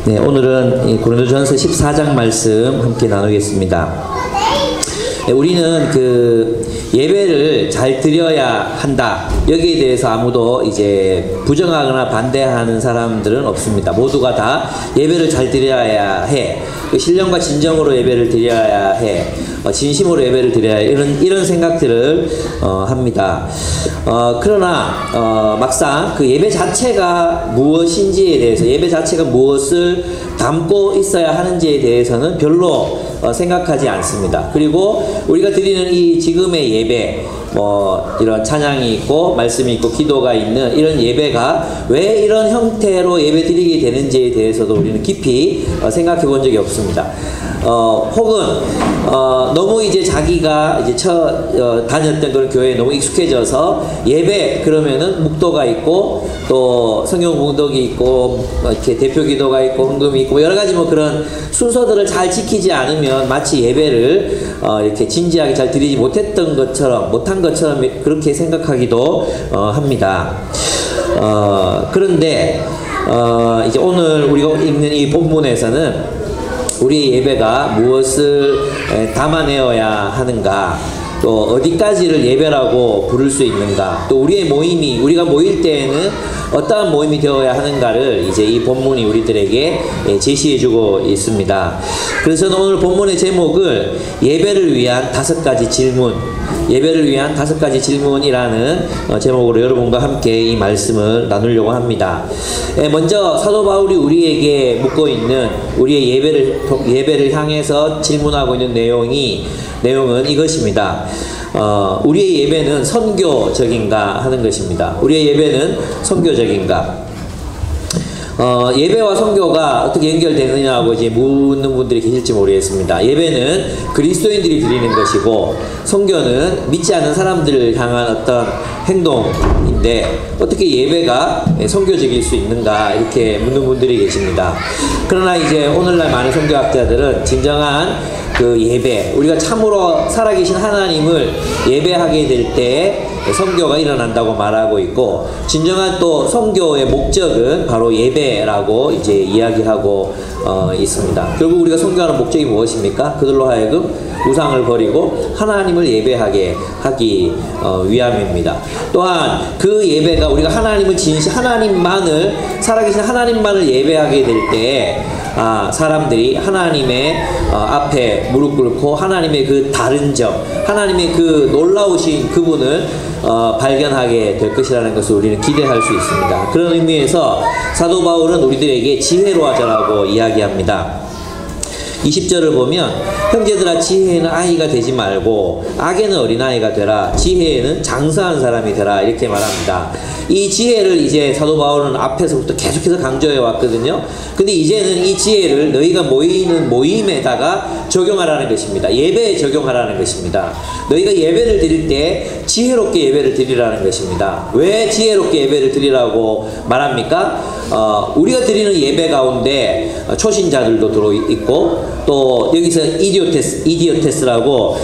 네, 오늘은 고린도전서 14장 말씀 함께 나누겠습니다. 네, 우리는 예배를 잘 드려야 한다. 여기에 대해서 아무도 이제 부정하거나 반대하는 사람들은 없습니다. 모두가 다 예배를 잘 드려야 해. 신령과 진정으로 예배를 드려야 해. 진심으로 예배를 드려야 해. 이런 생각들을 합니다. 그러나 막상 그 예배 자체가 무엇인지에 대해서, 예배 자체가 무엇을 담고 있어야 하는지에 대해서는 별로 생각하지 않습니다. 그리고 우리가 드리는 이 지금의 예배, 이런 찬양이 있고 말씀이 있고 기도가 있는 이런 예배가 왜 이런 형태로 예배 드리게 되는지에 대해서도 우리는 깊이 생각해 본 적이 없습니다. 혹은 너무 이제 자기가 이제 다녔던 그런 교회에 너무 익숙해져서 예배 그러면은 묵도가 있고 또 성경 봉독이 있고 이렇게 대표 기도가 있고 헌금이 있고 여러 가지 그런 순서들을 잘 지키지 않으면 마치 예배를 이렇게 진지하게 잘 드리지 못한 것처럼 그렇게 생각하기도 합니다. 그런데 이제 오늘 우리가 읽는 이 본문에서는 우리의 예배가 무엇을 담아내어야 하는가, 또 어디까지를 예배라고 부를 수 있는가, 또 우리의 모임이, 우리가 모일 때에는 어떠한 모임이 되어야 하는가를 이제 이 본문이 우리들에게 제시해주고 있습니다. 그래서 저는 오늘 본문의 제목을 예배를 위한 5가지 질문, 예배를 위한 5가지 질문이라는 제목으로 여러분과 함께 이 말씀을 나누려고 합니다. 먼저 사도 바울이 우리에게 묻고 있는, 우리의 예배를 향해서 질문하고 있는 내용은 이것입니다. 우리의 예배는 선교적인가 하는 것입니다. 우리의 예배는 선교적인가? 예배와 선교가 어떻게 연결되느냐고 이제 묻는 분들이 계실지 모르겠습니다. 예배는 그리스도인들이 드리는 것이고, 선교는 믿지 않는 사람들을 향한 어떤 행동인데, 어떻게 예배가 선교적일 수 있는가 이렇게 묻는 분들이 계십니다. 그러나 이제 오늘날 많은 선교학자들은 진정한 그 예배, 우리가 참으로 살아계신 하나님을 예배하게 될 때 선교가 일어난다고 말하고 있고, 진정한 또 선교의 목적은 바로 예배라고 이제 이야기하고 있습니다. 결국 우리가 선교하는 목적이 무엇입니까? 그들로 하여금 우상을 버리고 하나님을 예배하게 하기 위함입니다. 또한 그 예배가 우리가 하나님만을, 살아계신 하나님만을 예배하게 될 때 사람들이 하나님의 앞에 무릎 꿇고 하나님의 그 다른 점, 하나님의 그 놀라우신 그분을 발견하게 될 것이라는 것을 우리는 기대할 수 있습니다. 그런 의미에서 사도 바울은 우리들에게 지혜로 하자라고 이야기합니다. 20절을 보면 형제들아, 지혜에는 아이가 되지 말고 악에는 어린아이가 되라. 지혜에는 장성한 사람이 되라. 이렇게 말합니다. 이 지혜를 이제 사도 바울은 앞에서부터 계속해서 강조해 왔거든요. 근데 이제는 이 지혜를 너희가 모이는 모임에다가 적용하라는 것입니다. 예배에 적용하라는 것입니다. 너희가 예배를 드릴 때 지혜롭게 예배를 드리라는 것입니다. 왜 지혜롭게 예배를 드리라고 말합니까? 우리가 드리는 예배 가운데 초신자들도 들어있고, 또 여기서 이디오테스라고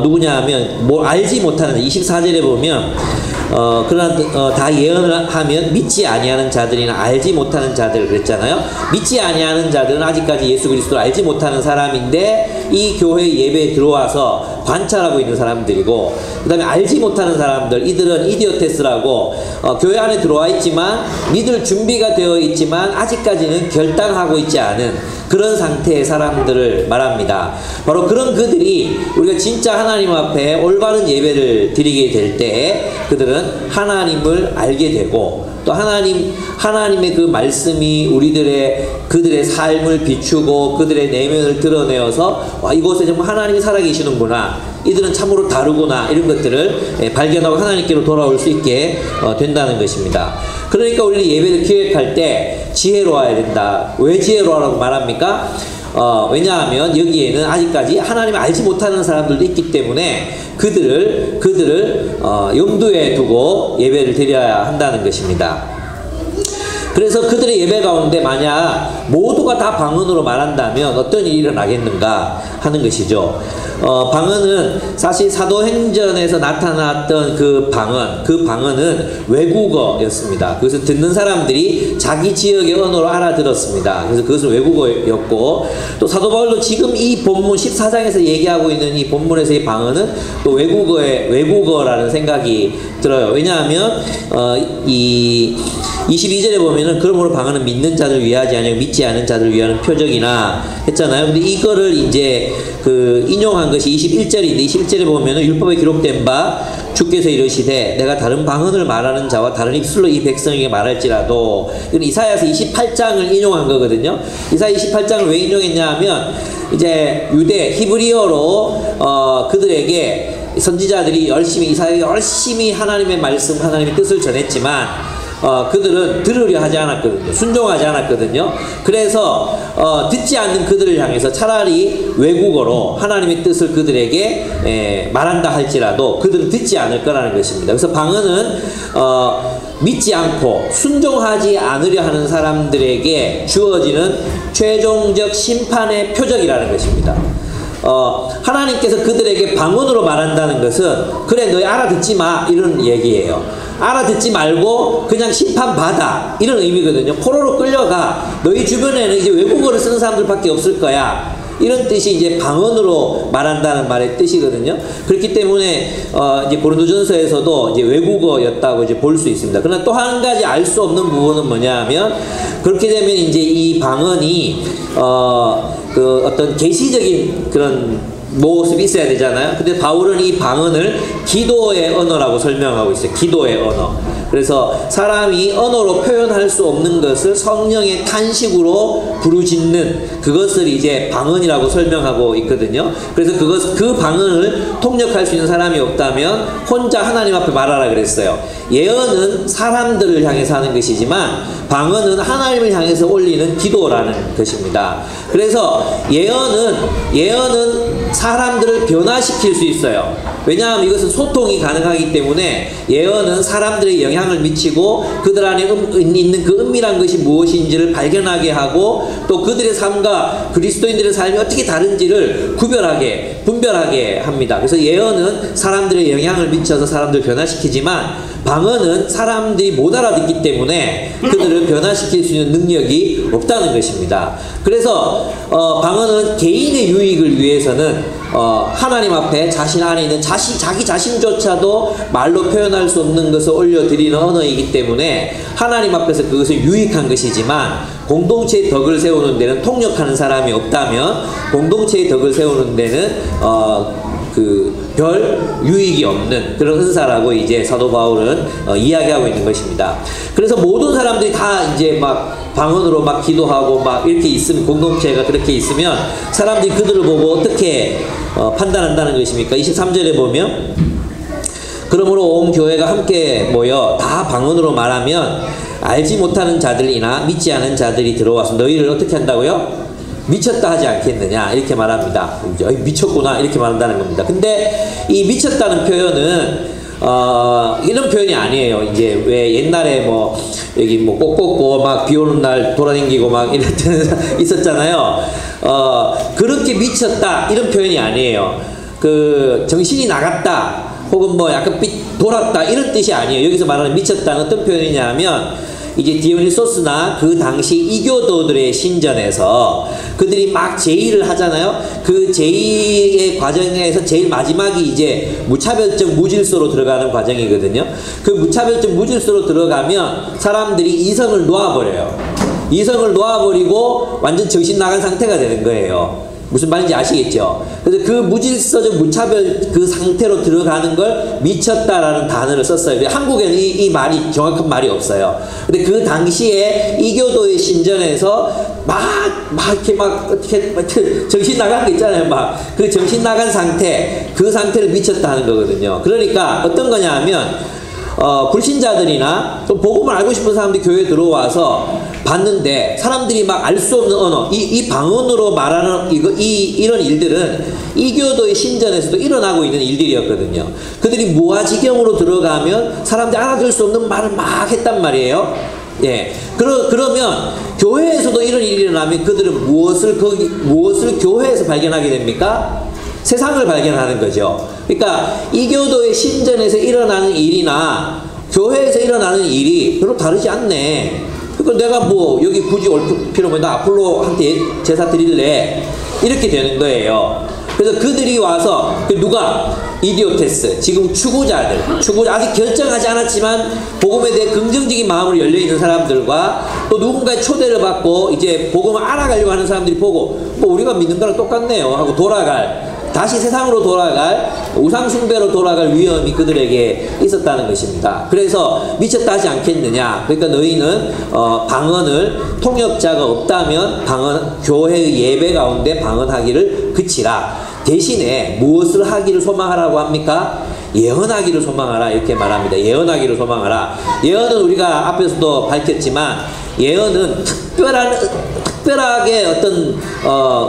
누구냐 하면 알지 못하는, 24절에 보면 그러나 다 예언을 하면 믿지 아니하는 자들이나 알지 못하는 자들 그랬잖아요. 믿지 아니하는 자들은 아직까지 예수 그리스도를 알지 못하는 사람인데 이 교회 예배에 들어와서 관찰하고 있는 사람들이고, 그 다음에 알지 못하는 사람들, 이들은 이디오테스라고 교회 안에 들어와 있지만 믿을 준비가 되어 있지만 아직까지는 결단하고 있지 않은 그런 상태의 사람들을 말합니다. 바로 그런 그들이 우리가 진짜 하나님 앞에 올바른 예배를 드리게 될 때 그들은 하나님을 알게 되고, 또 하나님의 그 말씀이 그들의 삶을 비추고 그들의 내면을 드러내어서 이곳에 정말 하나님이 살아계시는구나, 이들은 참으로 다르구나, 이런 것들을 발견하고 하나님께로 돌아올 수 있게 된다는 것입니다. 그러니까 우리는 예배를 기획할 때 지혜로워야 된다. 왜 지혜로워라고 말합니까? 왜냐하면 여기에는 아직까지 하나님을 알지 못하는 사람들도 있기 때문에 그들을 염두에 두고 예배를 드려야 한다는 것입니다. 그래서 그들의 예배 가운데 만약 모두가 다 방언으로 말한다면 어떤 일이 일어나겠는가 하는 것이죠. 방언은 사실 사도행전에서 나타났던 그 방언은 외국어였습니다. 그것을 듣는 사람들이 자기 지역의 언어로 알아들었습니다. 그래서 그것은 외국어였고, 또 사도 바울도 지금 이 본문 14장에서 얘기하고 있는 이 본문에서의 방언은 또 외국어라는 생각이 들어요. 왜냐하면 이 22절에 보면은 그러므로 방언은 믿는 자들 위하지 아니하고 믿지 않은 자들 위하는 표적이나 했잖아요. 근데 이거를 이제 인용한 것이 21절인데, 21절에 보면은 율법에 기록된 바 주께서 이르시되 내가 다른 방언을 말하는 자와 다른 입술로 이 백성에게 말할지라도, 이건 이사야서 28장을 인용한 거거든요. 이사야 28장을 왜 인용했냐 하면 이제 유대 히브리어로 그들에게 선지자들이 이사야에게 열심히 하나님의 말씀, 하나님의 뜻을 전했지만 그들은 들으려 하지 않았거든요. 순종하지 않았거든요. 그래서 듣지 않는 그들을 향해서 차라리 외국어로 하나님의 뜻을 그들에게 말한다 할지라도 그들은 듣지 않을 거라는 것입니다. 그래서 방언은 믿지 않고 순종하지 않으려 하는 사람들에게 주어지는 최종적 심판의 표적이라는 것입니다. 하나님께서 그들에게 방언으로 말한다는 것은 그래 너희 알아듣지 마 이런 얘기예요. 알아듣지 말고 그냥 심판받아 이런 의미거든요. 포로로 끌려가. 너희 주변에는 이제 외국어를 쓰는 사람들밖에 없을 거야. 이런 뜻이 이제 방언으로 말한다는 말의 뜻이거든요. 그렇기 때문에 이제 고린도전서에서도 이제 외국어였다고 이제 볼 수 있습니다. 그러나 또 한 가지 알 수 없는 부분은 뭐냐면, 그렇게 되면 이제 이 방언이 어떤 계시적인 그런 모습이 있어야 되잖아요. 근데 바울은 이 방언을 기도의 언어라고 설명하고 있어요. 기도의 언어. 그래서 사람이 언어로 표현할 수 없는 것을 성령의 탄식으로 부르짖는 그것을 이제 방언이라고 설명하고 있거든요. 그래서 그 방언을 통역할 수 있는 사람이 없다면 혼자 하나님 앞에 말하라 그랬어요. 예언은 사람들을 향해서 하는 것이지만 방언은 하나님을 향해서 올리는 기도라는 것입니다. 그래서 예언은 사람들을 변화시킬 수 있어요. 왜냐하면 이것은 소통이 가능하기 때문에 예언은 사람들의 영향을 미치고 그들 안에 있는 그 은밀한 것이 무엇인지를 발견하게 하고, 또 그들의 삶과 그리스도인들의 삶이 어떻게 다른지를 분별하게 합니다. 그래서 예언은 사람들의 영향을 미쳐서 사람들을 변화시키지만 방언은 사람들이 못 알아듣기 때문에 그들을 변화시킬 수 있는 능력이 없다는 것입니다. 그래서 방언은 개인의 유익을 위해서는 하나님 앞에 자신 안에 있는 자기 자신조차도 말로 표현할 수 없는 것을 올려드리는 언어이기 때문에 하나님 앞에서 그것은 유익한 것이지만, 공동체의 덕을 세우는 데는 통역하는 사람이 없다면 공동체의 덕을 세우는 데는 별 유익이 없는 그런 은사라고 이제 사도 바울은 이야기하고 있는 것입니다. 그래서 모든 사람들이 다 이제 막 방언으로 막 기도하고 막 이렇게 있으면, 공동체가 그렇게 있으면 사람들이 그들을 보고 어떻게 판단한다는 것입니까? 23절에 보면 그러므로 온 교회가 함께 모여 다 방언으로 말하면 알지 못하는 자들이나 믿지 않은 자들이 들어와서 너희를 어떻게 한다고요? 미쳤다 하지 않겠느냐 이렇게 말합니다. 미쳤구나 이렇게 말한다는 겁니다. 근데 이 미쳤다는 표현은 이런 표현이 아니에요. 이제 왜 옛날에 뭐 여기 뭐 꽃 막 비 오는 날 돌아다니고 막 이럴 때는 있었잖아요. 그렇게 미쳤다 이런 표현이 아니에요. 정신이 나갔다 혹은 뭐 약간 돌았다 이런 뜻이 아니에요. 여기서 말하는 미쳤다는 어떤 표현이냐면, 이제 디오니소스나 그 당시 이교도들의 신전에서 그들이 막 제의를 하잖아요. 그 제의의 과정에서 제일 마지막이 이제 무차별적 무질서로 들어가는 과정이거든요. 그 무차별적 무질서로 들어가면 사람들이 이성을 놓아버려요. 이성을 놓아버리고 완전 정신 나간 상태가 되는 거예요. 무슨 말인지 아시겠죠? 그래서 그 무질서적 무차별 그 상태로 들어가는 걸 미쳤다라는 단어를 썼어요. 한국에는 이 말이 정확한 말이 없어요. 근데 그 당시에 이교도의 신전에서 어떻게 정신 나간 거 있잖아요. 그 정신 나간 상태, 그 상태를 미쳤다 하는 거거든요. 그러니까 어떤 거냐 하면 불신자들이나 좀 복음을 알고 싶은 사람들이 교회에 들어와서 봤는데 사람들이 막 알 수 없는 언어, 이 방언으로 말하는 이런 일들은 이교도의 신전에서도 일어나고 있는 일들이었거든요. 그들이 무아지경으로 들어가면 사람들이 알아들을 수 없는 말을 막 했단 말이에요. 예. 그러면 교회에서도 이런 일이 일어나면 그들은 무엇을 교회에서 발견하게 됩니까? 세상을 발견하는 거죠. 그러니까 이교도의 신전에서 일어나는 일이나 교회에서 일어나는 일이 별로 다르지 않네. 그러니까 내가 뭐 여기 굳이 올 필요 없는데 아폴로한테 제사 드릴래, 이렇게 되는 거예요. 그래서 그들이 와서 누가 이디오테스, 지금 추구자들, 아직 결정하지 않았지만 복음에 대해 긍정적인 마음으로 열려있는 사람들과 또 누군가의 초대를 받고 이제 복음을 알아가려고 하는 사람들이 보고 뭐 우리가 믿는 거랑 똑같네요 하고 다시 세상으로 돌아갈, 우상숭배로 돌아갈 위험이 그들에게 있었다는 것입니다. 그래서 미쳤다 하지 않겠느냐. 그러니까 너희는 방언을, 통역자가 없다면 교회의 예배 가운데 방언하기를 그치라. 대신에 무엇을 하기를 소망하라고 합니까? 예언하기를 소망하라, 이렇게 말합니다. 예언하기를 소망하라. 예언은 우리가 앞에서도 밝혔지만 예언은 특별하게 어떤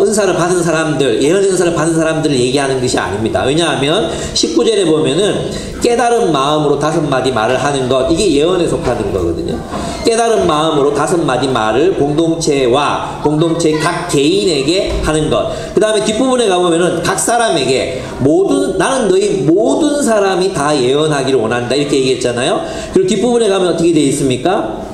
은사를 받은 사람들, 예언 은사를 받은 사람들을 얘기하는 것이 아닙니다. 왜냐하면 19절에 보면은 깨달은 마음으로 5마디 말을 하는 것, 이게 예언에 속하는 거거든요. 깨달은 마음으로 5마디 말을 공동체와 공동체 각 개인에게 하는 것. 그 다음에 뒷부분에 가보면은 각 사람에게 나는 너희 모든 사람이 다 예언하기를 원한다, 이렇게 얘기했잖아요. 그리고 뒷부분에 가면 어떻게 되어 있습니까?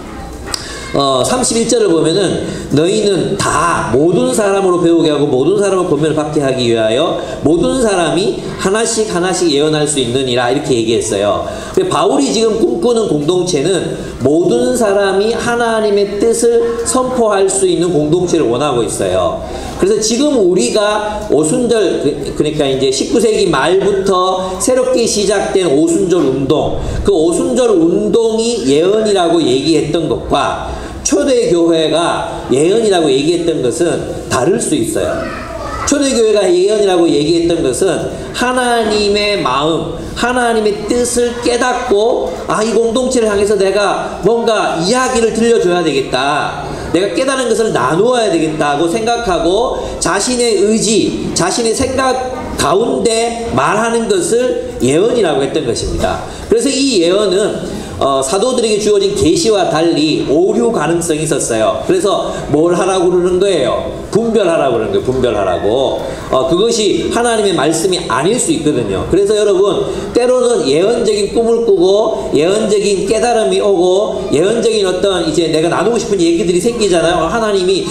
31절을 보면은 너희는 다 모든 사람으로 배우게 하고 모든 사람을 권면을 받게 하기 위하여 모든 사람이 하나씩 예언할 수 있느니라, 이렇게 얘기했어요. 바울이 지금 꿈꾸는 공동체는 모든 사람이 하나님의 뜻을 선포할 수 있는 공동체를 원하고 있어요. 그래서 지금 우리가 오순절, 그러니까 이제 19세기 말부터 새롭게 시작된 오순절 운동, 그 오순절 운동이 예언이라고 얘기했던 것과 초대교회가 예언이라고 얘기했던 것은 다를 수 있어요. 초대교회가 예언이라고 얘기했던 것은 하나님의 마음, 하나님의 뜻을 깨닫고 이 공동체를 향해서 내가 뭔가 이야기를 들려줘야 되겠다, 내가 깨달은 것을 나누어야 되겠다고 생각하고 자신의 의지, 자신의 생각 가운데 말하는 것을 예언이라고 했던 것입니다. 그래서 이 예언은 사도들에게 주어진 계시와 달리 오류 가능성이 있었어요. 그래서 뭘 하라고 그러는 거예요? 분별하라고 그러는 거예요. 분별하라고. 그것이 하나님의 말씀이 아닐 수 있거든요. 그래서 여러분, 때로는 예언적인 꿈을 꾸고 예언적인 깨달음이 오고 예언적인 어떤 이제 내가 나누고 싶은 얘기들이 생기잖아요. 하나님이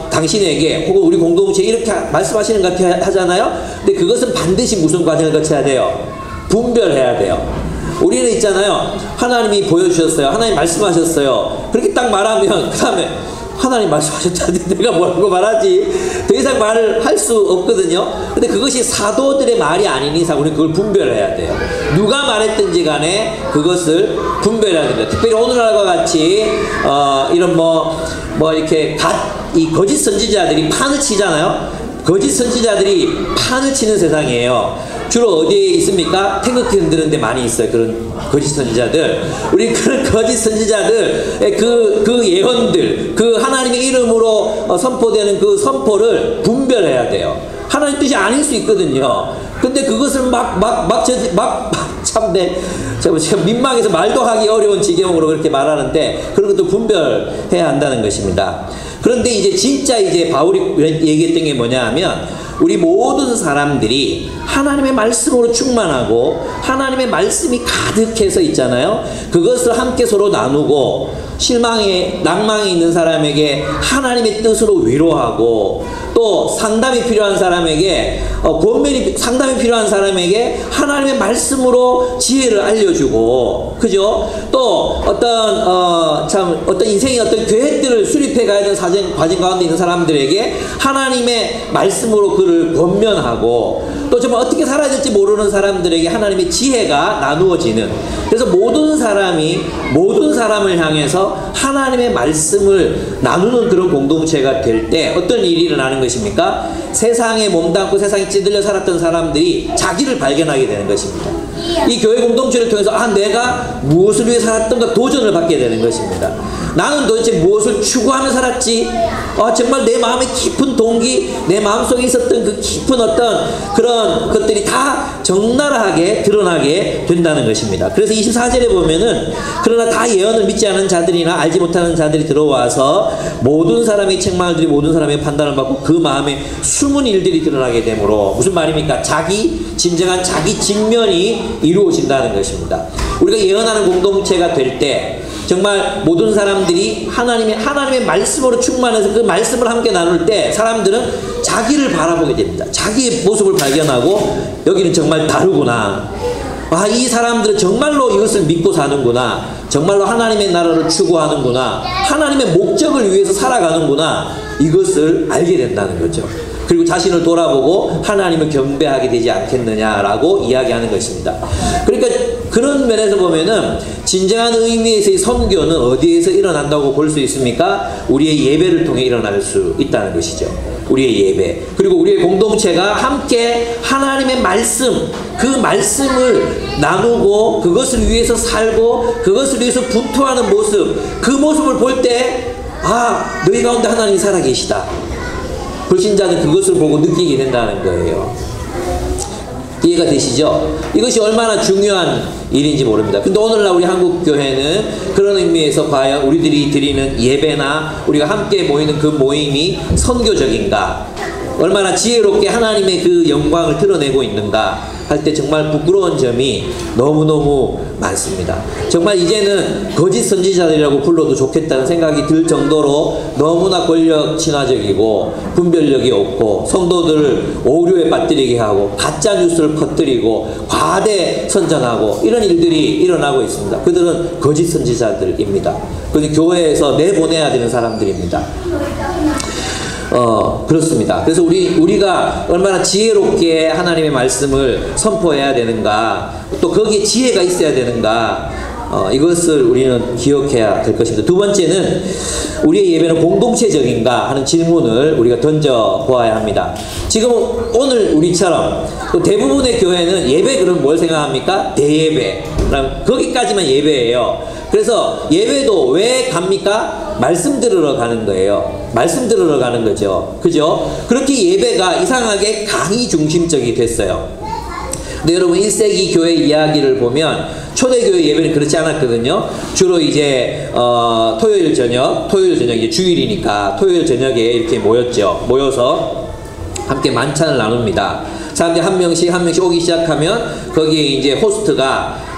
당신에게 혹은 우리 공동체에 이렇게 말씀하시는 것 같아 하잖아요. 근데 그것은 반드시 무슨 과정을 거쳐야 돼요? 분별해야 돼요. 우리는 있잖아요. 하나님이 보여주셨어요. 하나님 말씀하셨어요. 그렇게 딱 말하면 그 다음에 하나님 말씀하셨다는데 내가 뭐라고 말하지? 더 이상 말을 할 수 없거든요. 근데 그것이 사도들의 말이 아닌 이상 우리는 그걸 분별해야 돼요. 누가 말했든지 간에 그것을 분별해야 됩니다. 특별히 오늘날과 같이 이런 이렇게 이 거짓 선지자들이 판을 치잖아요. 거짓 선지자들이 판을 치는 세상이에요. 주로 어디에 있습니까? 태극기 흔드는 데 많이 있어요. 그런 거짓 선지자들. 우리 그런 거짓 선지자들, 그 예언들, 그 하나님의 이름으로 선포되는 그 선포를 분별해야 돼요. 하나님 뜻이 아닐 수 있거든요. 근데 그것을 제가 민망해서 말도 하기 어려운 지경으로 그렇게 말하는데 그런 것도 분별해야 한다는 것입니다. 그런데 진짜 바울이 얘기했던 게 뭐냐 하면 우리 모든 사람들이 하나님의 말씀으로 충만하고 하나님의 말씀이 가득해서 있잖아요. 그것을 함께 서로 나누고 낭망이 있는 사람에게 하나님의 뜻으로 위로하고 또 상담이 필요한 사람에게 상담이 필요한 사람에게 하나님의 말씀으로 지혜를 알려주고, 그죠? 또 어떤 인생의 어떤 계획들을 수립해 가야 되는 과정 가운데 있는 사람들에게 하나님의 말씀으로 그를 권면하고, 또 정말 어떻게 살아야 될지 모르는 사람들에게 하나님의 지혜가 나누어지는, 그래서 모든 사람을 향해서 하나님의 말씀을 나누는 그런 공동체가 될 때 어떤 일이 일어나는 것입니까? 세상에 몸담고 세상에 찌들려 살았던 사람들이 자기를 발견하게 되는 것입니다. 이 교회 공동체를 통해서 내가 무엇을 위해 살았던가 도전을 받게 되는 것입니다. 나는 도대체 무엇을 추구하며 살았지? 정말 내 마음의 깊은 동기, 내 마음속에 있었던 그 깊은 어떤 그런 것들이 다 적나라하게 드러나게 된다는 것입니다. 그래서 24절에 보면은 그러나 다 예언을 믿지 않은 자들이나 알지 못하는 자들이 들어와서 모든 사람의 책망을 들이 모든 사람의 판단을 받고 그 마음에 숨은 일들이 드러나게 되므로, 무슨 말입니까? 진정한 자기 직면이 이루어진다는 것입니다. 우리가 예언하는 공동체가 될 때 정말 모든 사람들이 하나님의 말씀으로 충만해서 그 말씀을 함께 나눌 때 사람들은 자기를 바라보게 됩니다. 자기의 모습을 발견하고 여기는 정말 다르구나. 이 사람들은 정말로 이것을 믿고 사는구나. 정말로 하나님의 나라를 추구하는구나. 하나님의 목적을 위해서 살아가는구나. 이것을 알게 된다는 거죠. 그리고 자신을 돌아보고 하나님을 경배하게 되지 않겠느냐라고 이야기하는 것입니다. 그러니까 그런 면에서 보면은 진정한 의미에서의 선교는 어디에서 일어난다고 볼 수 있습니까? 우리의 예배를 통해 일어날 수 있다는 것이죠. 우리의 예배. 그리고 우리의 공동체가 함께 하나님의 말씀, 그 말씀을 나누고 그것을 위해서 살고 그것을 위해서 분투하는 모습, 그 모습을 볼 때 너희 가운데 하나님이 살아계시다. 불신자는 그것을 보고 느끼게 된다는 거예요. 이해가 되시죠? 이것이 얼마나 중요한 일인지 모릅니다. 근데 오늘날 우리 한국교회는 그런 의미에서 과연 우리들이 드리는 예배나 우리가 함께 모이는 그 모임이 선교적인가, 얼마나 지혜롭게 하나님의 그 영광을 드러내고 있는가 할 때 정말 부끄러운 점이 너무너무 많습니다. 정말 이제는 거짓 선지자들이라고 불러도 좋겠다는 생각이 들 정도로 너무나 권력 친화적이고 분별력이 없고 성도들을 오류에 빠뜨리게 하고 가짜 뉴스를 퍼뜨리고 과대 선전하고 이런 일들이 일어나고 있습니다. 그들은 거짓 선지자들입니다. 그들은 교회에서 내보내야 되는 사람들입니다. 그렇습니다. 그래서 우리가 얼마나 지혜롭게 하나님의 말씀을 선포해야 되는가, 또 거기에 지혜가 있어야 되는가, 이것을 우리는 기억해야 될 것입니다. 두 번째는 우리의 예배는 공동체적인가 하는 질문을 우리가 던져보아야 합니다. 지금 오늘 우리처럼 또 대부분의 교회는 예배 그럼 뭘 생각합니까? 대예배. 거기까지만 예배예요. 그래서 예배도 왜 갑니까? 말씀 들으러 가는 거예요. 말씀 들으러 가는 거죠. 그죠? 그렇게 예배가 이상하게 강의 중심적이 됐어요. 근데 여러분 1세기 교회 이야기를 보면 초대교회 예배는 그렇지 않았거든요. 주로 이제 토요일 저녁이 주일이니까 토요일 저녁에 이렇게 모여서 함께 만찬을 나눕니다. 사람들이 한 명씩 오기 시작하면 거기에 이제 호스트가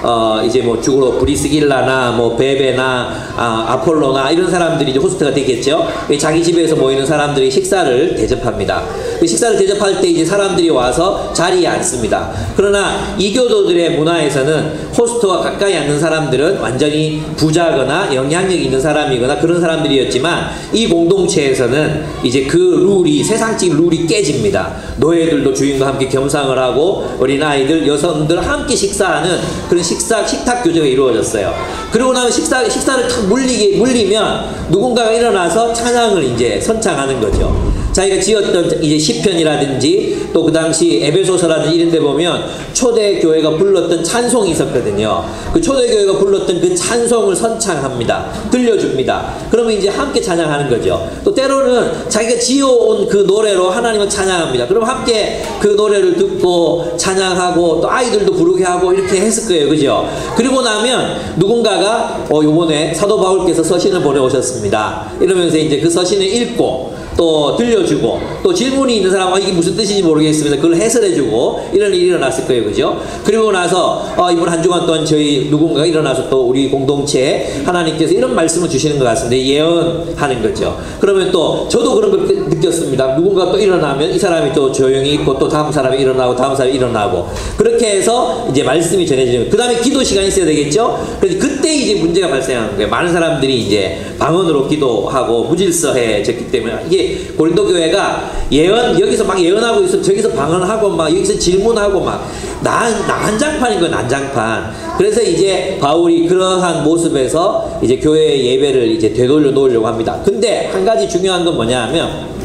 이제 뭐 주로 브리스길라나 뭐 베베나 아폴로나 이런 사람들이 이제 호스트가 되겠죠. 자기 집에서 모이는 사람들이 식사를 대접합니다. 그 식사를 대접할 때 이제 사람들이 와서 자리에 앉습니다. 그러나 이교도들의 문화에서는 호스트와 가까이 앉는 사람들은 완전히 부자거나 영향력 있는 사람이거나 그런 사람들이었지만 이 공동체에서는 이제 그 룰이, 세상적 룰이 깨집니다. 노예들도 주인과 함께 겸상을 하고 어린아이들, 여성들 함께 식사하는 그런 식탁 교제가 이루어졌어요. 그러고 나면 식사를 탁 물리면 누군가가 일어나서 찬양을 이제 선창하는 거죠. 자기가 지었던 이제 시편이라든지 또 그 당시 에베소서라든지 이런 데 보면 초대교회가 불렀던 찬송이 있었거든요. 그 초대교회가 불렀던 그 찬송을 선창합니다. 들려줍니다. 그러면 이제 함께 찬양하는 거죠. 또 때로는 자기가 지어온 그 노래로 하나님을 찬양합니다. 그럼 함께 그 노래를 듣고 찬양하고 또 아이들도 부르게 하고 이렇게 했을 거예요. 그죠? 그리고 나면 누군가가 요번에 사도 바울께서 서신을 보내오셨습니다. 이러면서 이제 그 서신을 읽고 또 들려주고 또 질문이 있는 사람은 이게 무슨 뜻인지 모르겠습니다. 그걸 해설해주고 이런 일이 일어났을 거예요. 그죠? 그리고 나서 이번 한 주간 동안 저희 누군가가 일어나서 또 우리 공동체에 하나님께서 이런 말씀을 주시는 것 같습니다. 예언하는 거죠. 그러면 또 저도 그런 걸 느꼈습니다. 누군가 또 일어나면 이 사람이 또 조용히 있고 또 다음 사람이 일어나고 다음 사람이 일어나고 그렇게 해서 이제 말씀이 전해지는 거예요. 그 다음에 기도 시간이 있어야 되겠죠? 그래서 그때 이제 문제가 발생하는 거예요. 많은 사람들이 이제 방언으로 기도하고 무질서해졌기 때문에 이게 고린도 교회가 여기서 막 예언하고 있어, 저기서 방언하고 막 여기서 질문하고 막 난장판인 거예요. 난장판. 그래서 이제 바울이 그러한 모습에서 이제 교회의 예배를 이제 되돌려 놓으려고 합니다. 근데 한 가지 중요한 건 뭐냐 하면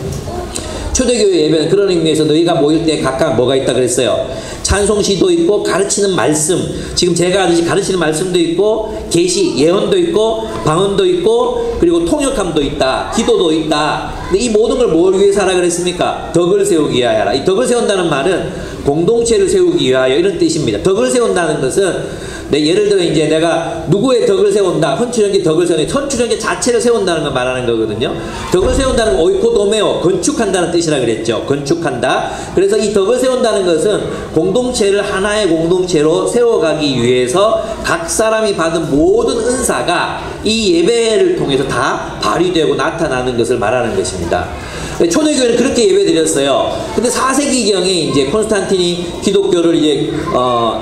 초대교회 예배는 그런 의미에서 너희가 모일 때 각각 뭐가 있다 그랬어요. 찬송시도 있고 가르치는 말씀, 지금 제가 하듯이 가르치는 말씀도 있고 계시, 예언도 있고 방언도 있고 그리고 통역함도 있다, 기도도 있다. 근데 이 모든 걸 뭘 위해서 하라 그랬습니까? 덕을 세우기 위하여 하라. 이 덕을 세운다는 말은 공동체를 세우기 위하여 이런 뜻입니다. 덕을 세운다는 것은 예를 들어 이제 내가 누구의 덕을 세운다, 헌추전기 덕을 세운다, 헌추전기 자체를 세운다는 걸 말하는 거거든요. 덕을 세운다는 건 오이코도메오, 건축한다는 뜻이라 그랬죠. 건축한다. 그래서 이 덕을 세운다는 것은 공동체를 하나의 공동체로 세워가기 위해서 각 사람이 받은 모든 은사가 이 예배를 통해서 다 발휘되고 나타나는 것을 말하는 것입니다. 초대교회는 그렇게 예배드렸어요. 근데 4세기경에 이제 콘스탄틴이 기독교를 이제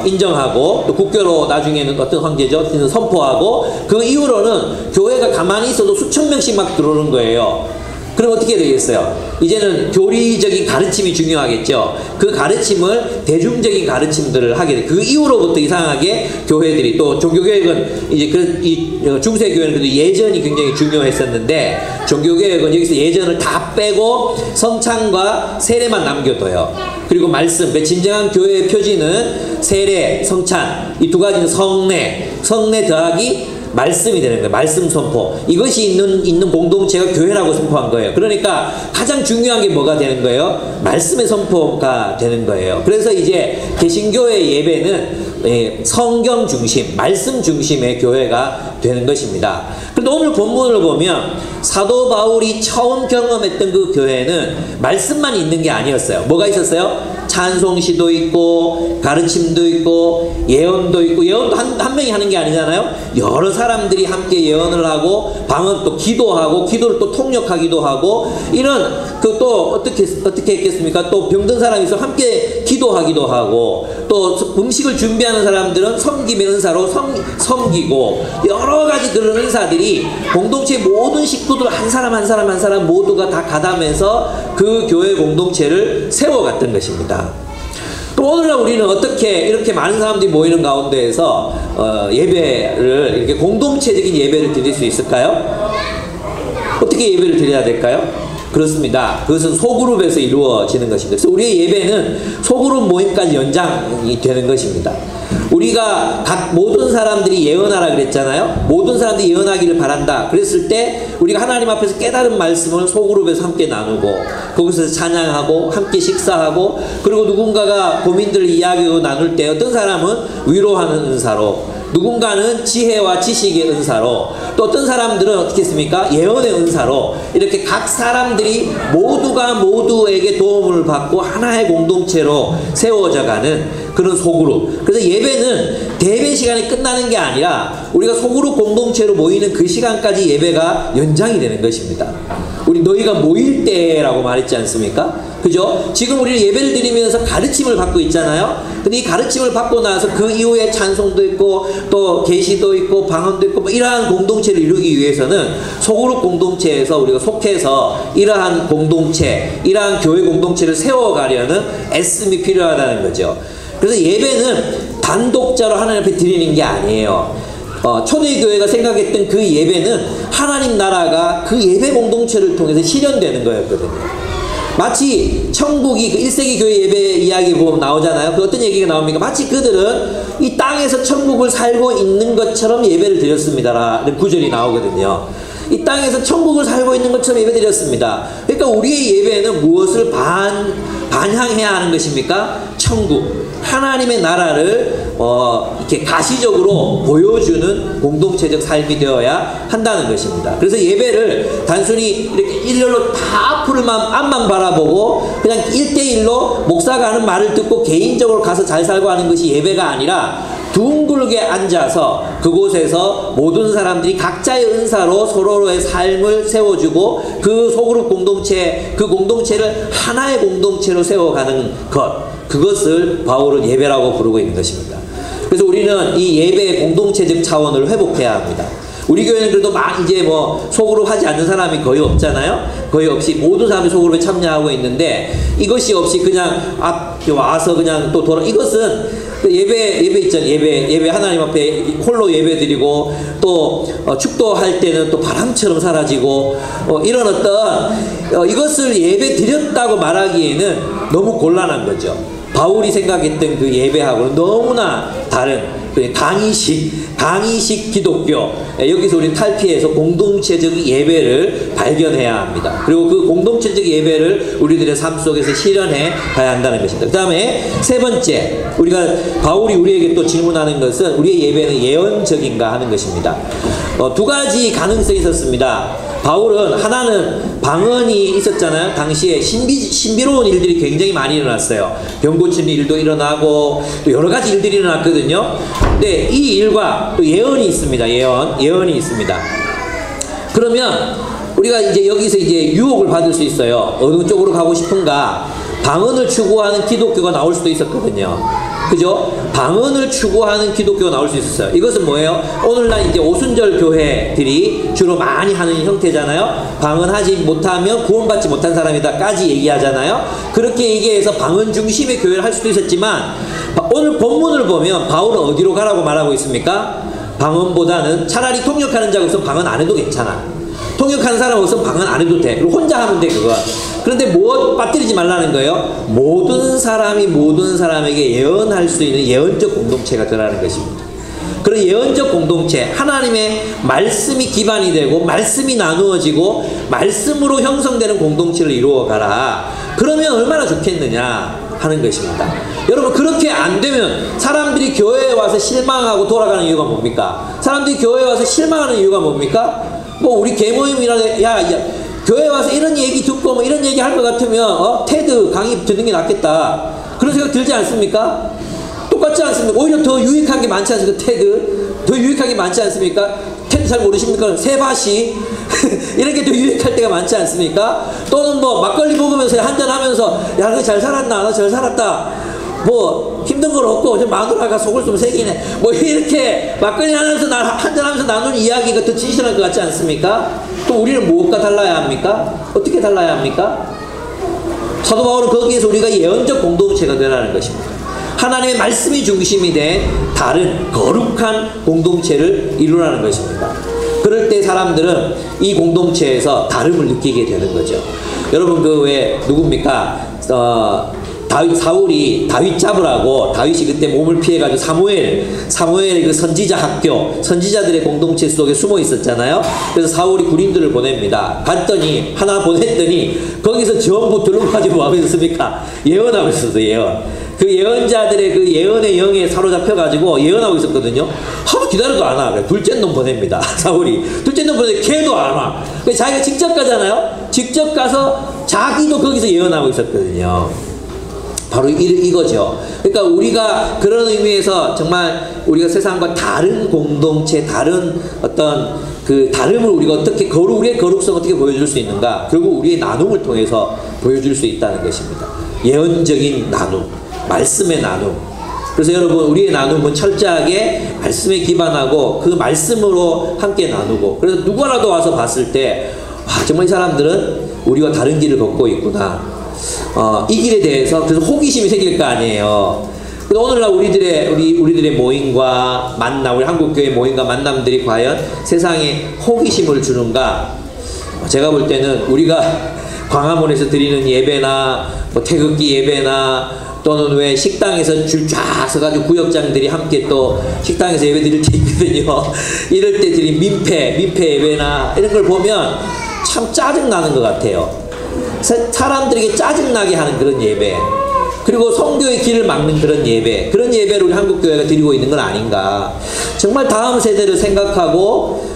인정하고 또 국교로 나중에는 어떤 황제죠? 선포하고 그 이후로는 교회가 가만히 있어도 수천 명씩 막 들어오는 거예요. 그럼 어떻게 되겠어요? 이제는 교리적인 가르침이 중요하겠죠. 그 가르침을 대중적인 가르침들을 하게 돼. 그 이후로부터 이상하게 교회들이 또 종교개혁은 이제 이 중세교회는 그래도 예전이 굉장히 중요했었는데 종교개혁은 여기서 예전을 다 빼고 성찬과 세례만 남겨둬요. 그리고 말씀, 진정한 교회의 표지는 세례, 성찬 이 두 가지는 성례 더하기 말씀이 되는 거예요. 말씀 선포. 이것이 있는 공동체가 교회라고 선포한 거예요. 그러니까 가장 중요한 게 뭐가 되는 거예요? 말씀의 선포가 되는 거예요. 그래서 이제 개신교의 예배는 성경 중심, 말씀 중심의 교회가 되는 것입니다. 그런데 오늘 본문을 보면 사도 바울이 처음 경험했던 그 교회는 말씀만 있는 게 아니었어요. 뭐가 있었어요? 찬송시도 있고 가르침도 있고 예언도 있고, 예언도 한 명이 하는 게 아니잖아요. 여러 사람들이 함께 예언을 하고 방언 또 기도하고 기도를 또 통역하기도 하고 이런 그 또 어떻게 했겠습니까? 또 병든 사람이 있어 함께 기도하기도 하고 또 음식을 준비하는 사람들은 섬김의 은사로 섬기고 여러 가지 그런 은사들이 공동체의 모든 식구들 한 사람 모두가 다 가담해서 그 교회 공동체를 세워갔던 것입니다. 그럼 오늘날 우리는 어떻게 이렇게 많은 사람들이 모이는 가운데에서 예배를 이렇게 공동체적인 예배를 드릴 수 있을까요? 어떻게 예배를 드려야 될까요? 그렇습니다. 그것은 소그룹에서 이루어지는 것입니다. 그래서 우리의 예배는 소그룹 모임까지 연장이 되는 것입니다. 우리가 모든 사람들이 예언하라 그랬잖아요. 모든 사람들이 예언하기를 바란다 그랬을 때 우리가 하나님 앞에서 깨달은 말씀을 소그룹에서 함께 나누고 거기서 찬양하고 함께 식사하고 그리고 누군가가 고민들을 이야기하고 나눌 때 어떤 사람은 위로하는 은사로 누군가는 지혜와 지식의 은사로 또 어떤 사람들은 어떻게 했습니까? 예언의 은사로 이렇게 각 사람들이 모두가 모두에게 도움을 받고 하나의 공동체로 세워져가는 그런 소그룹. 그래서 예배는 대회 시간이 끝나는 게 아니라 우리가 소그룹 공동체로 모이는 그 시간까지 예배가 연장이 되는 것입니다. 우리 너희가 모일 때라고 말했지 않습니까? 그죠? 지금 우리는 예배를 드리면서 가르침을 받고 있잖아요. 근데 이 가르침을 받고 나서 그 이후에 찬송도 있고 또 계시도 있고 방언도 있고 뭐 이러한 공동체를 이루기 위해서는 소그룹 공동체에서 우리가 속해서 이러한 공동체, 이러한 교회 공동체를 세워가려는 애씀이 필요하다는 거죠. 그래서 예배는 단독자로 하나님 앞에 드리는 게 아니에요. 초대교회가 생각했던 그 예배는 하나님 나라가 그 예배 공동체를 통해서 실현되는 거였거든요. 마치 천국이 그 1세기 교회 예배 이야기 보면 나오잖아요. 그 어떤 얘기가 나옵니까? 마치 그들은 이 땅에서 천국을 살고 있는 것처럼 예배를 드렸습니다라는 구절이 나오거든요. 이 땅에서 천국을 살고 있는 것처럼 예배 드렸습니다. 그러니까 우리의 예배는 무엇을 반향해야 하는 것입니까? 천국, 하나님의 나라를 이렇게 가시적으로 보여주는 공동체적 삶이 되어야 한다는 것입니다. 그래서 예배를 단순히 이렇게 일렬로 다 앞만 바라보고 그냥 1대1로 목사가 하는 말을 듣고 개인적으로 가서 잘 살고 하는 것이 예배가 아니라 둥글게 앉아서 그곳에서 모든 사람들이 각자의 은사로 서로의 삶을 세워주고 그 소그룹 공동체, 그 공동체를 하나의 공동체로 세워가는 그것을 바울은 예배라고 부르고 있는 것입니다. 그래서 우리는 이 예배의 공동체적 차원을 회복해야 합니다. 우리 교회는 그래도 이제 소그룹 하지 않는 사람이 거의 없잖아요. 거의 없이 모든 사람이 소그룹에 참여하고 있는데 이것이 없이 그냥 와서 그냥 또 이것은 예배 있잖아요. 예배 하나님 앞에 홀로 예배 드리고 또 축도할 때는 또 바람처럼 사라지고 이런 어떤 이것을 예배 드렸다고 말하기에는 너무 곤란한 거죠. 바울이 생각했던 그 예배하고는 너무나 다른 강의식 기독교, 여기서 우리 탈피해서 공동체적 예배를 발견해야 합니다. 그리고 그 공동체적 예배를 우리들의 삶 속에서 실현해 가야 한다는 것입니다. 그 다음에 세 번째, 바울이 우리에게 또 질문하는 것은 우리의 예배는 예언적인가 하는 것입니다. 두 가지 가능성이 있었습니다. 바울은 하나는 방언이 있었잖아요. 당시에 신비로운 일들이 굉장히 많이 일어났어요. 병 고치는 일도 일어나고 또 여러 가지 일들이 일어났거든요. 근데 이 일과 또 예언이 있습니다. 예언이 있습니다. 그러면 우리가 이제 여기서 이제 유혹을 받을 수 있어요. 어느 쪽으로 가고 싶은가? 방언을 추구하는 기독교가 나올 수도 있었거든요. 그죠? 방언을 추구하는 기독교가 나올 수 있었어요. 이것은 뭐예요? 오늘날 이제 오순절 교회들이 주로 많이 하는 형태잖아요. 방언하지 못하면 구원받지 못한 사람이다까지 얘기하잖아요. 그렇게 얘기해서 방언 중심의 교회를 할 수도 있었지만, 오늘 본문을 보면 바울은 어디로 가라고 말하고 있습니까? 방언보다는 차라리 통역하는 자가 없으면 방언 안 해도 괜찮아. 통역하는 사람 없으면 방언 안 해도 돼. 그리고 혼자 하면 돼, 그거. 그런데 뭐 빠뜨리지 말라는 거예요? 모든 사람이 모든 사람에게 예언할 수 있는 예언적 공동체가 되라는 것입니다. 그런 예언적 공동체, 하나님의 말씀이 기반이 되고 말씀이 나누어지고 말씀으로 형성되는 공동체를 이루어가라. 그러면 얼마나 좋겠느냐 하는 것입니다. 여러분, 그렇게 안 되면 사람들이 교회에 와서 실망하고 돌아가는 이유가 뭡니까? 사람들이 교회에 와서 실망하는 이유가 뭡니까? 뭐 우리 개모임이라 야 교회 와서 이런 얘기 듣고 뭐 이런 얘기 할 것 같으면 테드 강의 듣는 게 낫겠다, 그런 생각 들지 않습니까? 똑같지 않습니까? 오히려 더 유익한 게 많지 않습니까? 테드 더 유익한 게 많지 않습니까? 테드 잘 모르십니까? 세바시 이런 게 더 유익할 때가 많지 않습니까? 또는 뭐 막걸리 먹으면서 한잔 하면서 야 너 잘 살았나? 너 잘 살았다, 뭐 힘든 건 없고 좀 마누라가 속을 좀 새기네, 뭐 이렇게 막걸리 하면서 한잔하면서 나누는 이야기가 더 진실한 것 같지 않습니까? 또 우리는 무엇과 달라야 합니까? 어떻게 달라야 합니까? 사도 바울은 거기에서 우리가 예언적 공동체가 되라는 것입니다. 하나님의 말씀이 중심이 된 다른 거룩한 공동체를 이루라는 것입니다. 그럴 때 사람들은 이 공동체에서 다름을 느끼게 되는 거죠. 여러분, 그 왜 누굽니까? 사울이 다윗 잡으라고, 다윗이 그때 몸을 피해가지고 사무엘의 그 선지자 학교, 선지자들의 공동체 속에 숨어 있었잖아요. 그래서 사울이 군인들을 보냅니다. 갔더니, 하나 보냈더니, 거기서 전부 들러가지고 뭐 하고 있었습니까? 예언하고 있었어요, 예언. 그 예언자들의 그 예언의 영에 사로잡혀가지고 예언하고 있었거든요. 하루 기다려도 안 와. 둘째 놈 보냅니다, 사울이. 둘째 놈 보내는데 걔도 안 와. 자기가 직접 가잖아요. 직접 가서 자기도 거기서 예언하고 있었거든요. 바로 이거죠. 그러니까 우리가 그런 의미에서 정말 우리가 세상과 다른 공동체, 다른 어떤 그 다름을 우리가 어떻게 우리의 거룩성을 어떻게 보여줄 수 있는가? 결국 우리의 나눔을 통해서 보여줄 수 있다는 것입니다. 예언적인 나눔, 말씀의 나눔. 그래서 여러분, 우리의 나눔은 철저하게 말씀에 기반하고 그 말씀으로 함께 나누고, 그래서 누구라도 와서 봤을 때 와, 정말 이 사람들은 우리와 다른 길을 걷고 있구나. 이 길에 대해서 그래서 호기심이 생길 거 아니에요. 그래서 오늘날 우리들의 모임과 만남, 우리 한국교회 모임과 만남들이 과연 세상에 호기심을 주는가? 제가 볼 때는 우리가 광화문에서 드리는 예배나 뭐 태극기 예배나 또는 왜 식당에서 줄 쫙 서가지고 구역장들이 함께 또 식당에서 예배 드릴 때 있거든요. 이럴 때 드린 민폐 예배나 이런 걸 보면 참 짜증나는 것 같아요. 사람들에게 짜증나게 하는 그런 예배, 그리고 성교의 길을 막는 그런 그런 예배를 우리 한국교회가 드리고 있는 건 아닌가. 정말 다음 세대를 생각하고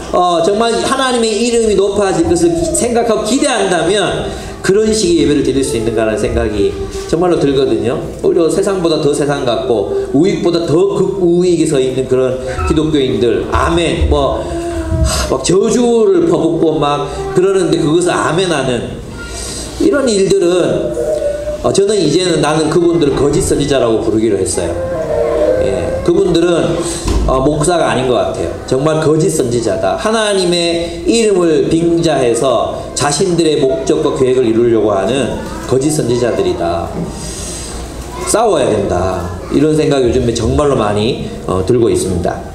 정말 하나님의 이름이 높아질 것을 생각하고 기대한다면 그런 식의 예배를 드릴 수 있는가라는 생각이 정말로 들거든요. 오히려 세상보다 더 세상 같고 우익보다 더 극우익에 서 있는 그런 기독교인들, 아멘 막 저주를 퍼붓고 막 그러는데 그것을 아멘하는 이런 일들은 저는 이제는 나는 그분들을 거짓 선지자라고 부르기로 했어요. 예, 그분들은 목사가 아닌 것 같아요. 정말 거짓 선지자다. 하나님의 이름을 빙자해서 자신들의 목적과 계획을 이루려고 하는 거짓 선지자들이다. 싸워야 된다. 이런 생각이 요즘에 정말로 많이 들고 있습니다.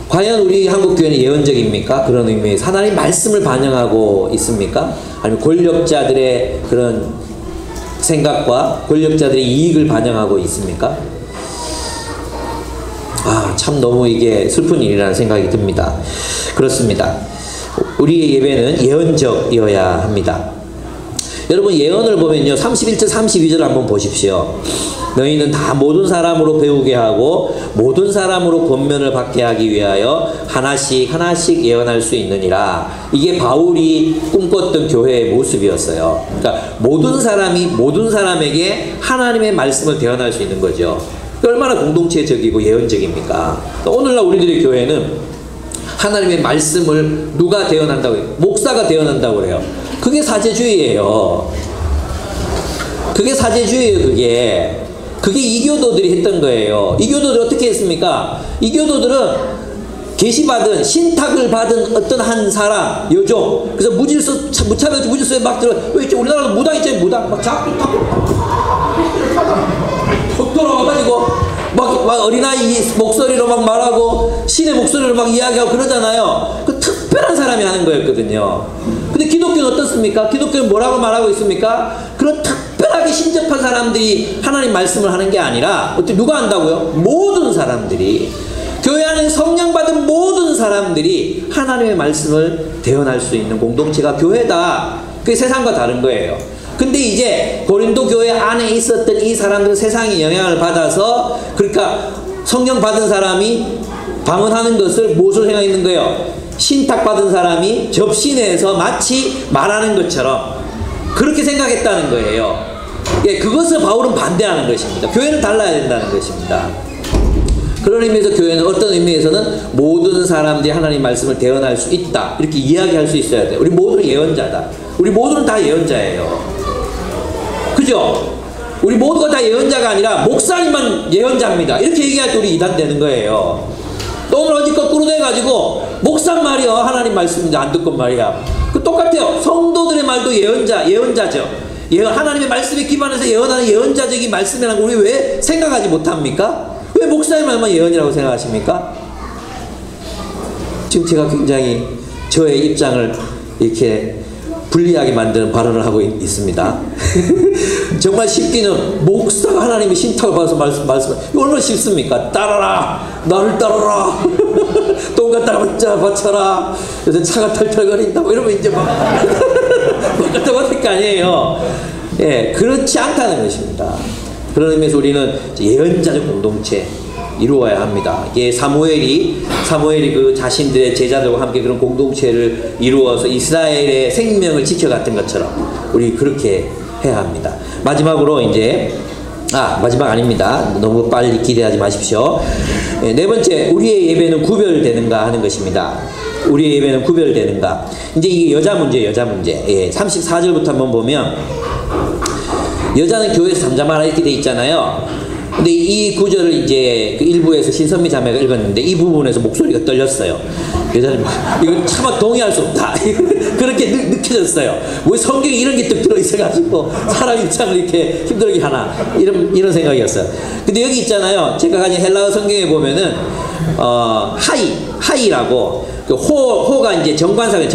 과연 우리 한국교회는 예언적입니까? 그런 의미에서 하나님 말씀을 반영하고 있습니까? 아니면 권력자들의 그런 생각과 권력자들의 이익을 반영하고 있습니까? 참 너무 이게 슬픈 일이라는 생각이 듭니다. 그렇습니다. 우리의 예배는 예언적이어야 합니다. 여러분, 예언을 보면요, 31절 32절 한번 보십시오. 너희는 다 모든 사람으로 배우게 하고 모든 사람으로 권면을 받게 하기 위하여 하나씩 하나씩 예언할 수 있느니라. 이게 바울이 꿈꿨던 교회의 모습이었어요. 그러니까 모든 사람이 모든 사람에게 하나님의 말씀을 대언할 수 있는 거죠. 얼마나 공동체적이고 예언적입니까? 오늘날 우리들의 교회는 하나님의 말씀을 누가 대언한다고 해요? 목사가 대언한다고 그래요. 그게 사제주의예요. 그게 사제주의예요. 그게 이교도들이 했던 거예요. 이교도들이 어떻게 했습니까? 이교도들은 계시받은, 신탁을 받은 어떤 한 사람, 여종, 그래서 무차별 무질서에 막 들어. 왜 있죠? 우리나라도 무당 있잖아요. 무당 막 자꾸 톡 돌아와가지고 막 어린아이 목소리로 막 말하고 신의 목소리로 막 이야기하고 그러잖아요. 그 특별한 사람이 하는 거였거든요. 근데 기독교는 어떻습니까? 기독교는 뭐라고 말하고 있습니까? 그런 특별하게 신접한 사람들이 하나님 말씀을 하는 게 아니라 어떻게 누가 한다고요? 모든 사람들이, 교회 안에 성령 받은 모든 사람들이 하나님의 말씀을 대언할 수 있는 공동체가 교회다. 그게 세상과 다른 거예요. 근데 이제 고린도 교회 안에 있었던 이 사람들은 세상의 영향을 받아서, 그러니까 성령 받은 사람이 방언하는 것을 무엇으로 생각했는 거예요? 신탁 받은 사람이 접신해서 마치 말하는 것처럼 그렇게 생각했다는 거예요. 예, 그것을 바울은 반대하는 것입니다. 교회는 달라야 된다는 것입니다. 그런 의미에서 교회는 어떤 의미에서는 모든 사람들이 하나님 말씀을 대언할 수 있다, 이렇게 이야기할 수 있어야 돼요. 우리 모두는 예언자다. 우리 모두는 다 예언자예요. 그죠? 우리 모두가 다 예언자가 아니라 목사님만 예언자입니다, 이렇게 얘기할 때 우리 이단 되는 거예요. 또 오늘 어디 거꾸로 돼가지고 목사 말이요 하나님 말씀인데 안 듣건 말이야. 그 똑같아요. 성도들의 말도 예언자죠. 하나님의 말씀에 기반해서 예언하는 예언자적인 말씀이라는 걸 우리 왜 생각하지 못합니까? 왜 목사의 말만 예언이라고 생각하십니까? 지금 제가 굉장히 저의 입장을 이렇게 불리하게 만드는 발언을 하고 있습니다. 정말 쉽기는 목사가 하나님의 신탁을 받아서 말씀 이거 얼마나 쉽습니까? 따라라, 나를 따라라, 똥 갖다가 바쳐라, 요새 차가 털털거린다, 뭐 이러면 이제 막 갖다 받을 거 아니에요. 예, 그렇지 않다는 것입니다. 그런 의미에서 우리는 예언자적 공동체 이루어야 합니다. 예, 사무엘이 그 자신들의 제자들과 함께 그런 공동체를 이루어서 이스라엘의 생명을 지켜갔던 것처럼 우리 그렇게 해야 합니다. 마지막으로 이제 마지막 아닙니다. 너무 빨리 기대하지 마십시오. 예, 네 번째, 우리의 예배는 구별되는가 하는 것입니다. 우리의 예배는 구별되는가. 이제 이게 여자 문제. 예, 34절부터 한번 보면 여자는 교회에서 잠잠하라 이렇게 돼 있잖아요. 근데 이 구절을 이제 그 일부에서 신선미 자매가 읽었는데 이 부분에서 목소리가 떨렸어요. 여자는 이거 차마 동의할 수 없다. 그렇게 느껴졌어요. 왜 성경에 이런 게 뚝 들어있어가지고 사람 입장을 이렇게 힘들게 하나, 이런 생각이었어요. 근데 여기 있잖아요. 제가 가진 헬라어 성경에 보면은 하이라고, 그 호가 이제 정관사의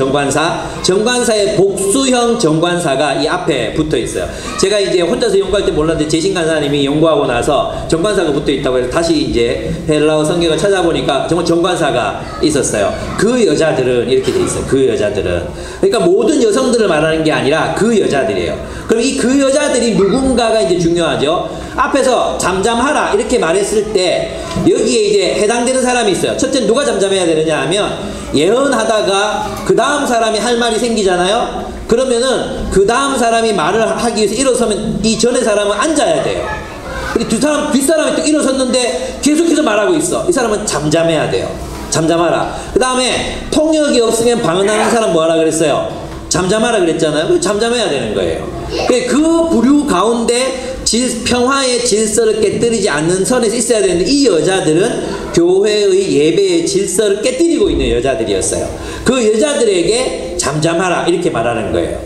복수형 정관사가 이 앞에 붙어 있어요. 제가 이제 혼자서 연구할 때 몰랐는데 재신 간사님이 연구하고 나서 정관사가 붙어 있다고 해서 다시 이제 헬라어 성경을 찾아보니까 정말 정관사가 있었어요. 그 여자들은 이렇게 돼 있어요. 그 여자들은, 그러니까 모든 여성들을 말하는 게 아니라 그 여자들이에요. 그럼 이 그 여자들이 누군가가 이제 중요하죠. 앞에서 잠잠하라 이렇게 말했을 때 여기에 이제 해당되는 사람이 있어요. 첫째, 누가 잠잠해야 되느냐 하면, 예언하다가 그 다음 사람이 할 말이 생기잖아요. 그러면은 그 다음 사람이 말을 하기 위해서 일어서면 이 전에 사람은 앉아야 돼요. 근데 뒷사람이 또 일어섰는데 계속해서 말하고 있어. 이 사람은 잠잠해야 돼요. 잠잠하라. 그 다음에 통역이 없으면 방언하는 사람 뭐 하라 그랬어요? 잠잠하라 그랬잖아요. 잠잠해야 되는 거예요. 그 부류 가운데 평화의 질서를 깨뜨리지 않는 선에서 있어야 되는데, 이 여자들은 교회의 예배의 질서를 깨뜨리고 있는 여자들이었어요. 그 여자들에게 잠잠하라 이렇게 말하는 거예요.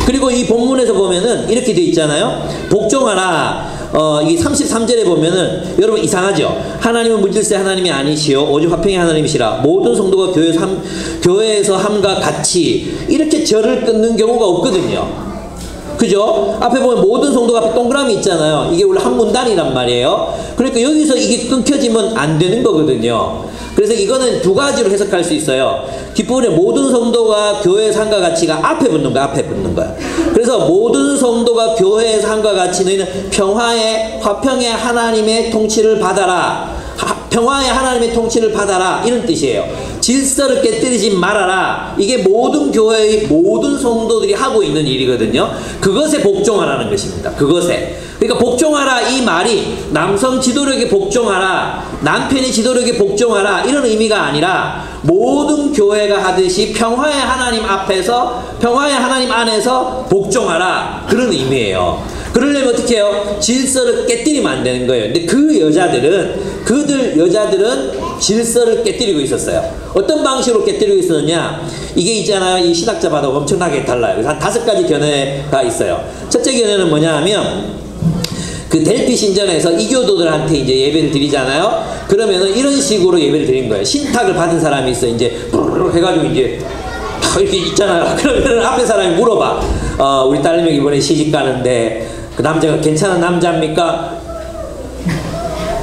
그리고 이 본문에서 보면은 이렇게 돼 있잖아요. 복종하라. 이 33절에 보면은, 여러분 이상하죠? 하나님은 물질서의 하나님이 아니시오 오직 화평의 하나님이시라. 모든 성도가 교회에서 함과 같이, 이렇게 절을 끊는 경우가 없거든요. 그죠? 앞에 보면 모든 성도가 앞에 동그라미 있잖아요. 이게 원래 한 문단이란 말이에요. 그러니까 여기서 이게 끊겨지면 안 되는 거거든요. 그래서 이거는 두 가지로 해석할 수 있어요. 뒷부분에 모든 성도가 교회의 삶과 가치가 앞에 붙는 거야. 앞에 붙는 거야. 그래서 모든 성도가 교회의 삶과 가치 너희는 평화의 화평의 하나님의 통치를 받아라. 평화의 하나님의 통치를 받아라. 이런 뜻이에요. 질서를 깨뜨리지 말아라. 이게 모든 교회의 모든 성도들이 하고 있는 일이거든요. 그것에 복종하라는 것입니다. 그것에. 그러니까 복종하라 이 말이 남성 지도력에 복종하라, 남편의 지도력에 복종하라 이런 의미가 아니라 모든 교회가 하듯이 평화의 하나님 앞에서 평화의 하나님 안에서 복종하라 그런 의미예요. 그러려면 어떻게 해요? 질서를 깨뜨리면 안 되는 거예요. 근데 그 여자들은 질서를 깨뜨리고 있었어요. 어떤 방식으로 깨뜨리고 있었느냐? 이게 있잖아요. 이 신학자마다 엄청나게 달라요. 그래서 한 5가지 견해가 있어요. 첫째 견해는 뭐냐 하면 그 델피 신전에서 이교도들한테 이제 예배를 드리잖아요. 그러면은 이런 식으로 예배를 드린 거예요. 신탁을 받은 사람이 있어. 이제 해가지고 이제 이렇게 있잖아요. 그러면 앞에 사람이 물어봐. 우리 딸내미 이번에 시집 가는데 그 남자가 괜찮은 남자입니까?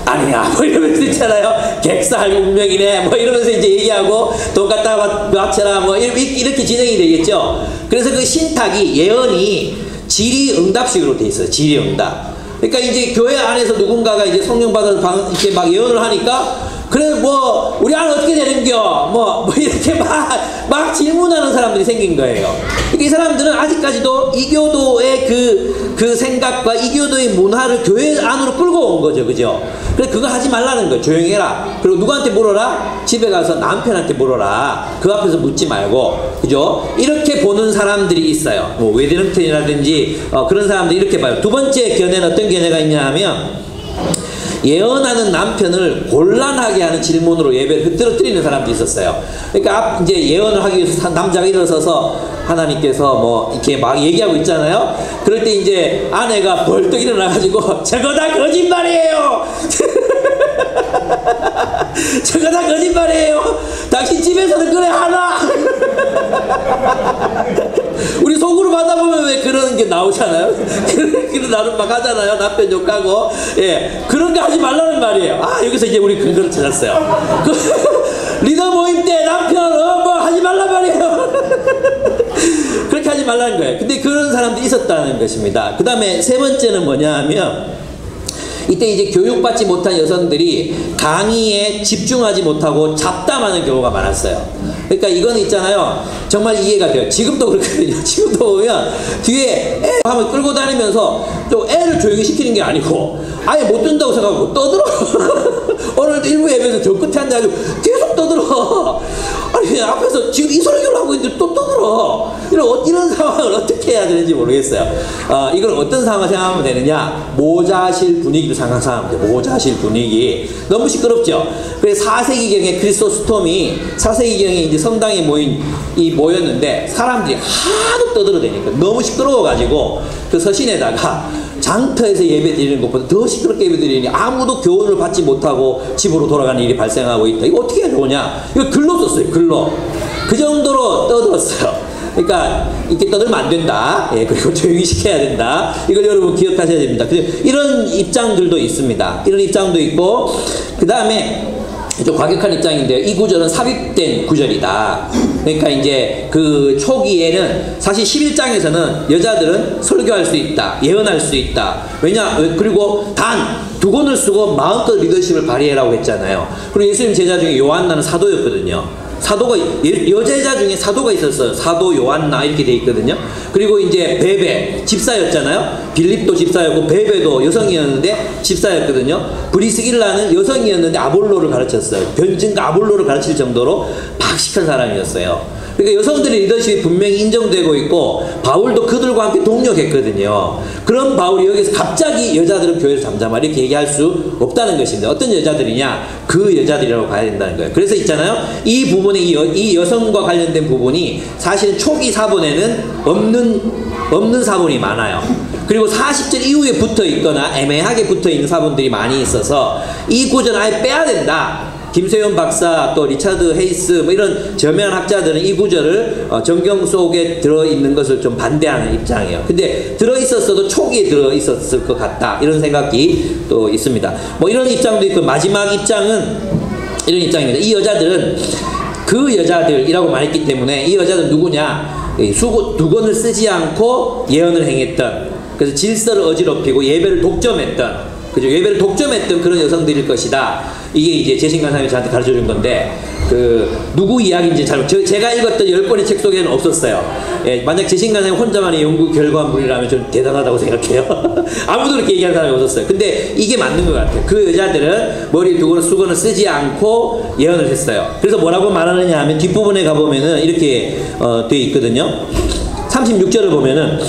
아니야. 뭐 이러면서 있잖아요. 객사할 운명이네. 뭐 이러면서 이제 얘기하고 돈 갖다가 맞춰라. 뭐 이렇게 진행이 되겠죠. 그래서 그 신탁이 예언이 질의응답식으로 돼 있어요. 질의응답. 그러니까 이제 교회 안에서 누군가가 이제 성령 받아서 이렇게 막 예언을 하니까 그래 뭐 우리 안 어떻게 되는겨 뭐 이렇게 막 질문하는 사람들이 생긴 거예요. 그러니까 이 사람들은 아직까지도 이교도의 그 생각과 이교도의 문화를 교회 안으로 끌고 온 거죠. 그죠? 그래서 그거 하지 말라는 거예요. 조용히 해라. 그리고 누구한테 물어라? 집에 가서 남편한테 물어라. 그 앞에서 묻지 말고. 그죠? 이렇게 보는 사람들이 있어요. 뭐 웨드링턴이라든지 그런 사람들이 이렇게 봐요. 두 번째 견해는 어떤 견해가 있냐 하면 예언하는 남편을 곤란하게 하는 질문으로 예배를 흐트러뜨리는 사람도 있었어요. 그러니까 이제 예언을 하기 위해서 남자가 일어서서 하나님께서 뭐 이렇게 막 얘기하고 있잖아요. 그럴 때 이제 아내가 벌떡 일어나가지고 저거 다 거짓말이에요. 저거 다 거짓말이에요. 당신 집에서는 그래 하나. 우리 속으로 받아보면 왜 그런 게 나오잖아요. 그런 나름 막 하잖아요. 남편 욕하고. 예. 그런 거 하지 말라는 말이에요. 여기서 이제 우리 근거를 찾았어요. 리더 모임 때 남편, 뭐 하지 말란 말이에요. 그렇게 하지 말라는 거예요. 근데 그런 사람들이 있었다는 것입니다. 그 다음에 세 번째는 뭐냐 하면 이때 이제 교육받지 못한 여성들이 강의에 집중하지 못하고 잡담하는 경우가 많았어요. 그러니까 이건 있잖아요. 정말 이해가 돼요. 지금도 그렇거든요. 지금도 보면 뒤에 애 하면 끌고 다니면서 또 애를 조용히 시키는 게 아니고 아예 못 듣는다고 생각하고 떠들어. 오늘도 일부 예배에서 저 끝에 앉아가지고 계속 떠들어. 아니 앞에서 지금 이 설교를 하고 있는데 또 떠들어. 이런 상황을 어떻게 해야 되는지 모르겠어요. 이걸 어떤 상황을 생각하면 되느냐? 모자실 분위기를 상상하면 돼요. 모자실 분위기. 너무 시끄럽죠? 그래서 4세기경에 크리스토스톰이 4세기경에 이제 성당에 모였는데 사람들이 하도 떠들어대니까 너무 시끄러워가지고 그 서신에다가 장터에서 예배 드리는 것보다 더 시끄럽게 예배 드리니 아무도 교훈을 받지 못하고 집으로 돌아가는 일이 발생하고 있다. 이거 어떻게 해야 좋으냐? 이거 글로 썼어요. 글로. 그 정도로 떠들었어요. 그러니까 이렇게 떠들면 안 된다. 예, 그리고 조용히 시켜야 된다. 이걸 여러분 기억하셔야 됩니다. 이런 입장들도 있습니다. 이런 입장도 있고 그 다음에 좀 과격한 입장인데요. 이 구절은 삽입된 구절이다. 그러니까 이제 그 초기에는 사실 11장에서는 여자들은 설교할 수 있다. 예언할 수 있다. 그리고 단 두 권을 쓰고 마음껏 리더십을 발휘해라고 했잖아요. 그리고 예수님 제자 중에 요한나는 사도였거든요. 사도가 여제자 중에 사도가 있었어요. 사도 요한나 이렇게 돼 있거든요. 그리고 이제 베베 집사였잖아요. 빌립도 집사였고 베베도 여성이었는데 집사였거든요. 브리스길라는 여성이었는데 아볼로를 가르쳤어요. 변증과 아볼로를 가르칠 정도로 박식한 사람이었어요. 그러니까 여성들의 리더십이 분명히 인정되고 있고 바울도 그들과 함께 동력했거든요. 그런 바울이 여기서 갑자기 여자들은 교회에서 잠잠하라 이렇게 얘기할 수 없다는 것입니다. 어떤 여자들이냐? 그 여자들이라고 봐야 된다는 거예요. 그래서 있잖아요. 이 부분에 이 여성과 관련된 부분이 사실은 초기 사본에는 없는 사본이 많아요. 그리고 40절 이후에 붙어 있거나 애매하게 붙어 있는 사본들이 많이 있어서 이 구절은 아예 빼야 된다. 김세윤 박사 또 리차드 헤이스 뭐 이런 저명한 학자들은 이 구절을 정경 속에 들어있는 것을 좀 반대하는 입장이에요. 근데 들어있었어도 초기에 들어있었을 것 같다 이런 생각이 또 있습니다. 뭐 이런 입장도 있고 마지막 입장은 이런 입장입니다. 이 여자들은 그 여자들이라고 말했기 때문에 이 여자들은 누구냐, 두건을 쓰지 않고 예언을 행했던, 그래서 질서를 어지럽히고 예배를 독점했던, 그죠? 예배를 독점했던 그런 여성들일 것이다. 이게 이제 재신간사님이 저한테 가르쳐 준 건데, 누구 이야기인지 제가 읽었던 10권의 책 속에는 없었어요. 예, 만약 재신간사님 혼자만의 연구 결과물이라면 좀 대단하다고 생각해요. 아무도 그렇게 얘기하는 사람이 없었어요. 근데 이게 맞는 것 같아요. 그 여자들은 머리에 두건을 수건을 쓰지 않고 예언을 했어요. 그래서 뭐라고 말하느냐 하면 뒷부분에 가보면은 이렇게 돼 있거든요. 36절을 보면은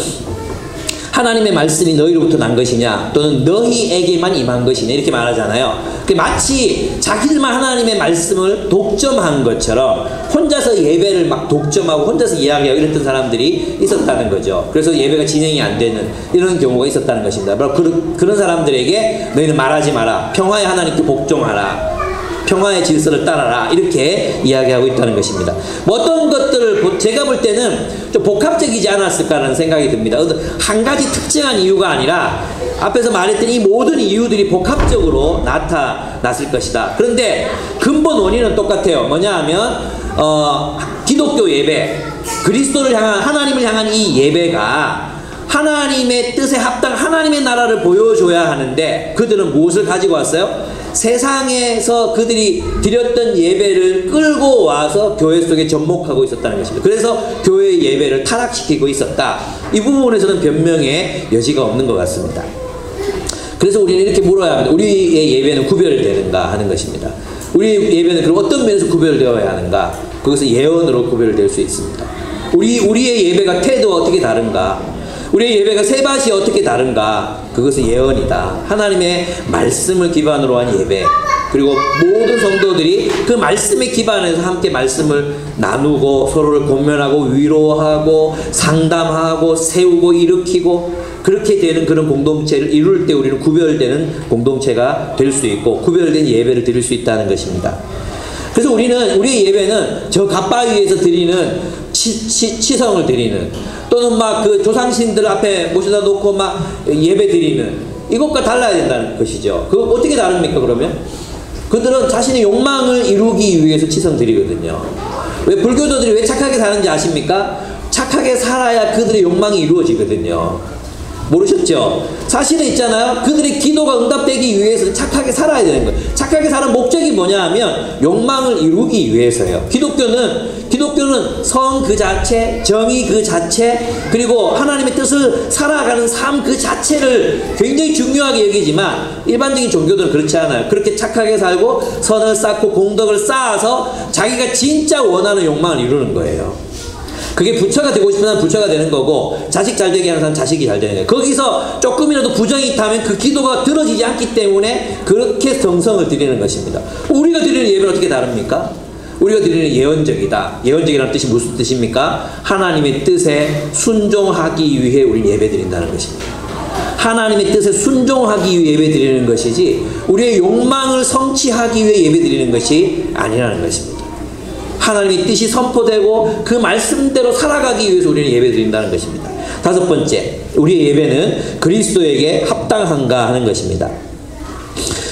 하나님의 말씀이 너희로부터 난 것이냐 또는 너희에게만 임한 것이냐 이렇게 말하잖아요. 마치 자기들만 하나님의 말씀을 독점한 것처럼 혼자서 예배를 막 독점하고 혼자서 이야기하고 이랬던 사람들이 있었다는 거죠. 그래서 예배가 진행이 안 되는 이런 경우가 있었다는 것입니다. 바로 그런 사람들에게 너희는 말하지 마라, 평화의 하나님께 복종하라, 평화의 질서를 따라라, 이렇게 이야기하고 있다는 것입니다. 뭐 어떤 것들을 제가 볼 때는 좀 복합적이지 않았을까라는 생각이 듭니다. 한 가지 특정한 이유가 아니라 앞에서 말했던 이 모든 이유들이 복합적으로 나타났을 것이다. 그런데 근본 원인은 똑같아요. 뭐냐 하면 기독교 예배, 그리스도를 향한, 하나님을 향한 이 예배가 하나님의 뜻에 합당 하나님의 나라를 보여줘야 하는데 그들은 무엇을 가지고 왔어요? 세상에서 그들이 드렸던 예배를 끌고 와서 교회 속에 접목하고 있었다는 것입니다. 그래서 교회의 예배를 타락시키고 있었다. 이 부분에서는 변명의 여지가 없는 것 같습니다. 그래서 우리는 이렇게 물어야 합니다. 우리의 예배는 구별되는가 하는 것입니다. 우리의 예배는 그럼 어떤 면에서 구별되어야 하는가? 그것은 예언으로 구별될 수 있습니다. 우리의 예배가 태도가 어떻게 다른가? 우리의 예배가 세밭이 어떻게 다른가? 그것은 예언이다. 하나님의 말씀을 기반으로 한 예배, 그리고 모든 성도들이 그 말씀에 기반해서 함께 말씀을 나누고 서로를 권면하고 위로하고 상담하고 세우고 일으키고 그렇게 되는 그런 공동체를 이룰 때 우리는 구별되는 공동체가 될 수 있고 구별된 예배를 드릴 수 있다는 것입니다. 그래서 우리의 예배는 저 갓바 위에서 드리는 치성을 드리는, 또는 막 그 조상신들 앞에 모셔다 놓고 막 예배 드리는 이것과 달라야 된다는 것이죠. 그거 어떻게 다릅니까 그러면? 그들은 자신의 욕망을 이루기 위해서 치성 드리거든요. 왜 불교도들이 왜 착하게 사는지 아십니까? 착하게 살아야 그들의 욕망이 이루어지거든요. 모르셨죠? 사실은 있잖아요. 그들의 기도가 응답되기 위해서는 착하게 살아야 되는 거예요. 착하게 사는 목적이 뭐냐 하면 욕망을 이루기 위해서예요. 기독교는 성 그 자체, 정의 그 자체, 그리고 하나님의 뜻을 살아가는 삶 그 자체를 굉장히 중요하게 여기지만 일반적인 종교들은 그렇지 않아요. 그렇게 착하게 살고 선을 쌓고 공덕을 쌓아서 자기가 진짜 원하는 욕망을 이루는 거예요. 그게 부처가 되고 싶은 사람은 부처가 되는 거고 자식 잘 되게 하는 사람은 자식이 잘 되는 거예요. 거기서 조금이라도 부정이 있다면 그 기도가 들어지지 않기 때문에 그렇게 정성을 드리는 것입니다. 우리가 드리는 예배는 어떻게 다릅니까? 우리가 드리는 예언적이다. 예언적이라는 뜻이 무슨 뜻입니까? 하나님의 뜻에 순종하기 위해 우리는 예배 드린다는 것입니다. 하나님의 뜻에 순종하기 위해 예배 드리는 것이지 우리의 욕망을 성취하기 위해 예배 드리는 것이 아니라는 것입니다. 하나님의 뜻이 선포되고 그 말씀대로 살아가기 위해서 우리는 예배 드린다는 것입니다. 다섯 번째, 우리의 예배는 그리스도에게 합당한가 하는 것입니다.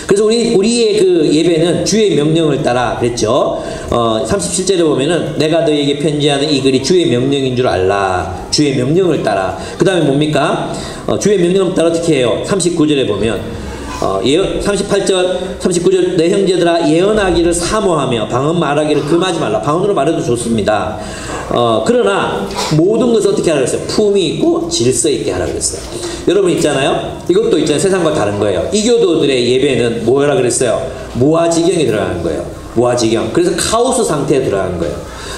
그래서 우리의 그 예배는 주의 명령을 따라 그랬죠. 37절에 보면은 내가 너희에게 편지하는 이 글이 주의 명령인 줄 알라. 주의 명령을 따라. 그 다음에 뭡니까? 주의 명령을 따라 어떻게 해요? 39절에 보면 38절, 39절 내 형제들아 예언하기를 사모하며 방언 말하기를 금하지 말라. 방언으로 말해도 좋습니다. 그러나 모든 것을 어떻게 하라고 했어요? 품이 있고 질서 있게 하라고 했어요. 여러분 있잖아요. 이것도 있잖아요. 세상과 다른 거예요. 이교도들의 예배는 뭐라 그랬어요? 무아지경에 들어가는 거예요. 무아지경. 그래서 카오스 상태에 들어가는 거예요.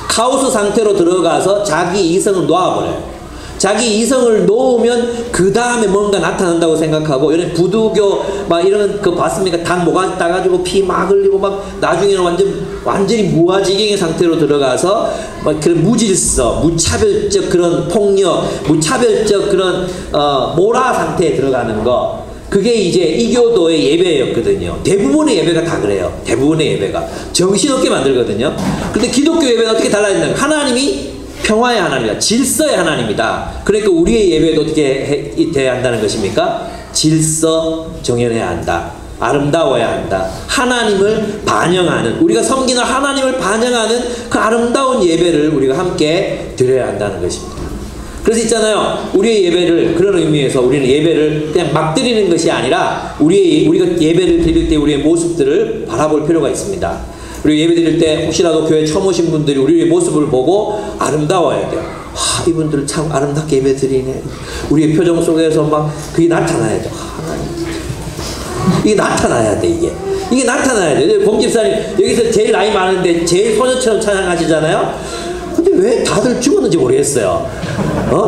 카오스 상태로 들어가서 자기 이성을 놓아버려요. 자기 이성을 놓으면 그 다음에 뭔가 나타난다고 생각하고, 이런 부두교 막 이런 거 봤습니까? 단 모가지 따가지고 피 막 흘리고 막 나중에는 완전히 무아지경의 상태로 들어가서 막 그런 무질서, 무차별적 그런 폭력, 무차별적 그런 모라 상태에 들어가는 거. 그게 이제 이교도의 예배였거든요. 대부분의 예배가 다 그래요. 대부분의 예배가 정신없게 만들거든요. 근데 기독교 예배는 어떻게 달라진다? 하나님이 평화의 하나님이다. 질서의 하나님이다. 그러니까 우리의 예배도 어떻게 돼야 한다는 것입니까? 질서 정연해야 한다. 아름다워야 한다. 하나님을 반영하는, 우리가 섬기는 하나님을 반영하는 그 아름다운 예배를 우리가 함께 드려야 한다는 것입니다. 그래서 있잖아요. 우리의 예배를, 그런 의미에서 우리는 예배를 그냥 막 드리는 것이 아니라 우리가 예배를 드릴 때 우리의 모습들을 바라볼 필요가 있습니다. 우리 예배 드릴 때 혹시라도 교회 처음 오신 분들이 우리의 모습을 보고 아름다워야 돼요. 이분들 참 아름답게 예배 드리네. 우리의 표정 속에서 막 그게 나타나야 돼요. 이게 나타나야 돼, 이게 나타나야 돼. 공집사님 여기서 제일 나이 많은데 제일 소녀처럼 찬양하시잖아요. 근데 왜 다들 죽었는지 모르겠어요.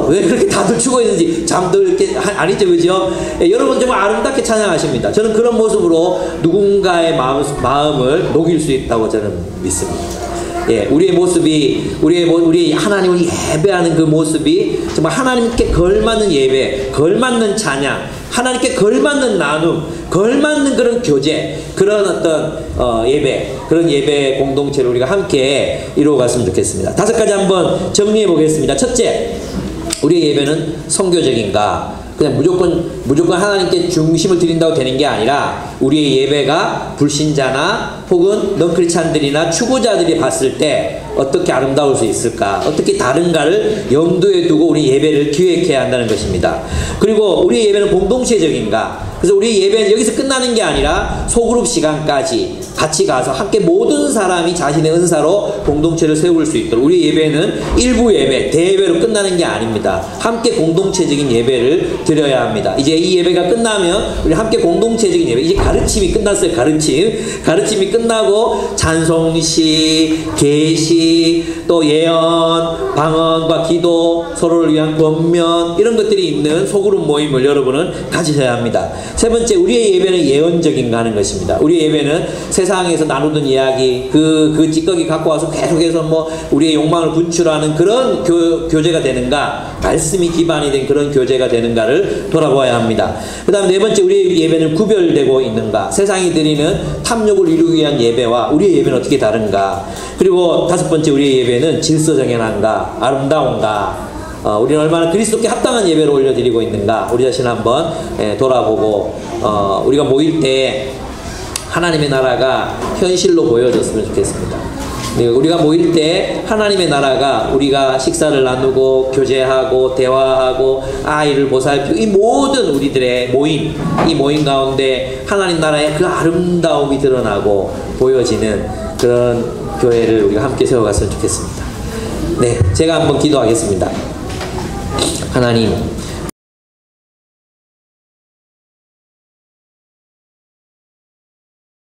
왜 그렇게 다들 죽어 있는지, 잠들게 아니죠, 그죠? 여러분 정말 아름답게 찬양하십니다. 저는 그런 모습으로 누군가의 마음을 녹일 수 있다고 저는 믿습니다. 예, 우리의 모습이, 우리 하나님을 예배하는 그 모습이 정말 하나님께 걸맞는 예배, 걸맞는 찬양, 하나님께 걸맞는 나눔, 걸맞는 그런 교제, 그런 어떤 예배, 그런 예배 공동체를 우리가 함께 이루어갔으면 좋겠습니다. 5가지 한번 정리해 보겠습니다. 첫째, 우리의 예배는 성교적인가? 그냥 무조건 하나님께 중심을 드린다고 되는 게 아니라 우리의 예배가 불신자나 혹은 넌크리스찬들이나 추구자들이 봤을 때 어떻게 아름다울 수 있을까, 어떻게 다른가를 염두에 두고 우리 예배를 기획해야 한다는 것입니다. 그리고 우리의 예배는 공동체적인가? 그래서 우리 예배는 여기서 끝나는 게 아니라 소그룹 시간까지 같이 가서 함께 모든 사람이 자신의 은사로 공동체를 세울 수 있도록, 우리 예배는 일부 예배, 대예배로 끝나는 게 아닙니다. 함께 공동체적인 예배를 드려야 합니다. 이제 이 예배가 끝나면 우리 함께 공동체적인 예배, 이제 가르침이 끝났어요. 가르침이 끝나고 찬송시, 계시, 또 예언, 방언과 기도, 서로를 위한 권면, 이런 것들이 있는 소그룹 모임을 여러분은 가지셔야 합니다. 세 번째, 우리의 예배는 예언적인가 하는 것입니다. 우리의 예배는 세상에서 나누던 이야기, 그 찌꺼기 갖고 와서 계속해서 뭐 우리의 욕망을 분출하는 그런 교제가 되는가, 말씀이 기반이 된 그런 교제가 되는가를 돌아보아야 합니다. 그 다음 네 번째, 우리의 예배는 구별되고 있는가, 세상이 드리는 탐욕을 이루기 위한 예배와 우리의 예배는 어떻게 다른가. 그리고 5번째, 우리의 예배는 질서정연한가, 아름다운가, 우리는 얼마나 그리스도께 합당한 예배를 올려드리고 있는가, 우리 자신을 한번 돌아보고 우리가 모일 때 하나님의 나라가 현실로 보여졌으면 좋겠습니다. 우리가 모일 때 하나님의 나라가, 우리가 식사를 나누고 교제하고 대화하고 아이를 보살피고 이 모든 우리들의 모임, 이 모임 가운데 하나님 나라의 그 아름다움이 드러나고 보여지는 그런 교회를 우리가 함께 세워갔으면 좋겠습니다. 네, 제가 한번 기도하겠습니다. 하나님,